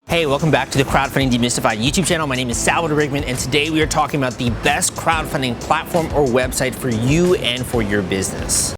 Hey, welcome back to the Crowdfunding Demystified YouTube channel. My name is Salvador Briggman, and today we are talking about the best crowdfunding platform or website for you and for your business.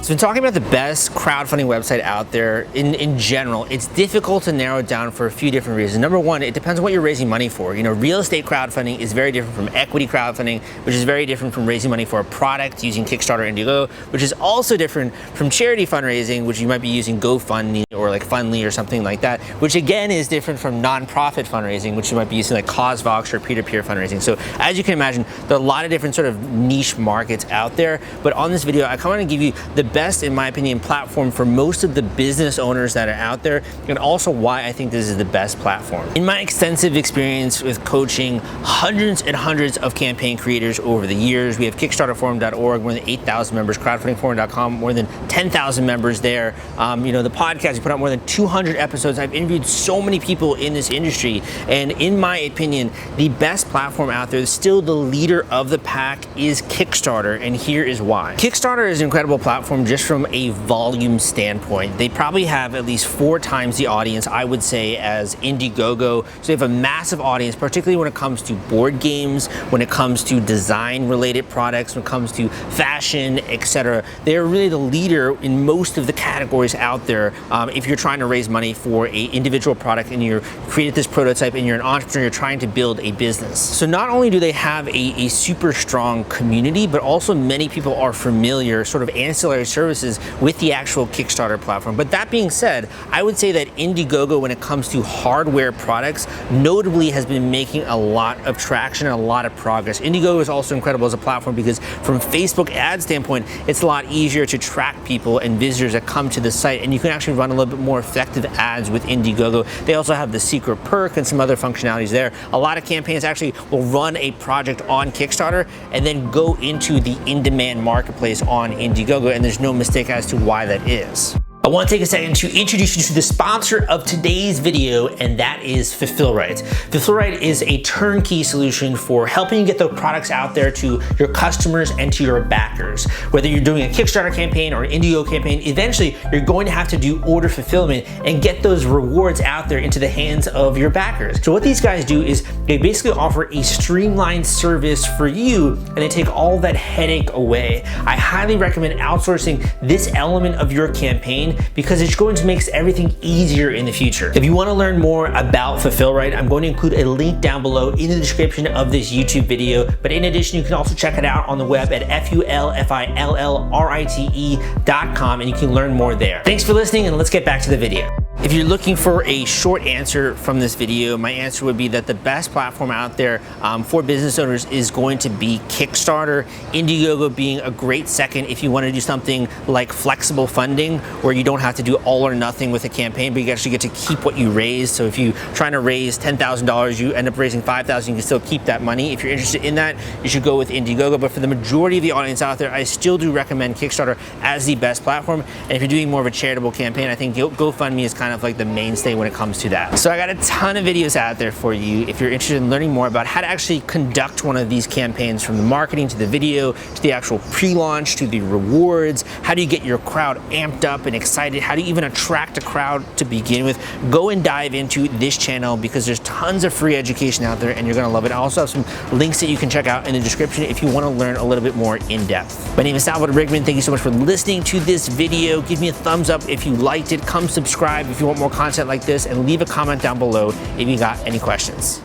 So in talking about the best crowdfunding website out there in general, it's difficult to narrow it down for a few different reasons. Number one, it depends on what you're raising money for. You know, real estate crowdfunding is very different from equity crowdfunding, which is very different from raising money for a product using Kickstarter, Indiegogo, which is also different from charity fundraising, which you might be using GoFundMe or like Fundly or something like that, which again is different from nonprofit fundraising, which you might be using like CauseVox or peer-to-peer fundraising. So as you can imagine, there are a lot of different sort of niche markets out there. But on this video, I kind of want to give you the best, in my opinion, platform for most of the business owners that are out there, and also why I think this is the best platform. In my extensive experience with coaching hundreds and hundreds of campaign creators over the years, we have KickstarterForum.org, more than 8,000 members, CrowdfundingForum.com, more than 10,000 members there. You know, the podcast, we put out more than 200 episodes. I've interviewed so many people in this industry, and in my opinion, the best platform out there, still the leader of the pack, is Kickstarter, and here is why. Kickstarter is an incredible platform just from a volume standpoint. They probably have at least 4 times the audience, I would say, as Indiegogo. So they have a massive audience, particularly when it comes to board games, when it comes to design related products, when it comes to fashion, etc. They're really the leader in most of the categories out there. If you're trying to raise money for an individual product and you're created this prototype and you're an entrepreneur, you're trying to build a business. So not only do they have a super strong community, but also many people are familiar, sort of ancillary services with the actual Kickstarter platform. But that being said, I would say that Indiegogo, when it comes to hardware products, notably has been making a lot of traction and a lot of progress. Indiegogo is also incredible as a platform because from Facebook ad standpoint, it's a lot easier to track people and visitors that come to the site, and you can actually run a little bit more effective ads with Indiegogo. They also have the secret perk and some other functionalities there. A lot of campaigns actually will run a project on Kickstarter and then go into the in-demand marketplace on Indiegogo, and there's no mistake as to why that is. I want to take a second to introduce you to the sponsor of today's video, and that is Fulfillment. Fulfillment is a turnkey solution for helping you get the products out there to your customers and to your backers. Whether you're doing a Kickstarter campaign or an Indiegogo campaign, eventually you're going to have to do order fulfillment and get those rewards out there into the hands of your backers. So what these guys do is they basically offer a streamlined service for you, and they take all that headache away. I highly recommend outsourcing this element of your campaign because it's going to make everything easier in the future. If you want to learn more about Fulfillment, I'm going to include a link down below in the description of this YouTube video. But in addition, you can also check it out on the web at fulfillrite.com, and you can learn more there. Thanks for listening, and let's get back to the video. If you're looking for a short answer from this video, my answer would be that the best platform out there for business owners is going to be Kickstarter, Indiegogo being a great second if you want to do something like flexible funding, where you don't have to do all or nothing with a campaign, but you actually get to keep what you raise. So if you're trying to raise $10,000, you end up raising $5,000, you can still keep that money. If you're interested in that, you should go with Indiegogo. But for the majority of the audience out there, I still do recommend Kickstarter as the best platform. And if you're doing more of a charitable campaign, I think GoFundMe is kind of like the mainstay when it comes to that. So I got a ton of videos out there for you if you're interested in learning more about how to actually conduct one of these campaigns, from the marketing to the video to the actual pre-launch to the rewards. How do you get your crowd amped up and excited? How do you even attract a crowd to begin with? Go and dive into this channel because there's tons of free education out there and you're gonna love it. I also have some links that you can check out in the description if you wanna learn a little bit more in depth. My name is Salvador Briggman. Thank you so much for listening to this video. Give me a thumbs up if you liked it. Come subscribe if you want more content like this, and leave a comment down below if you got any questions.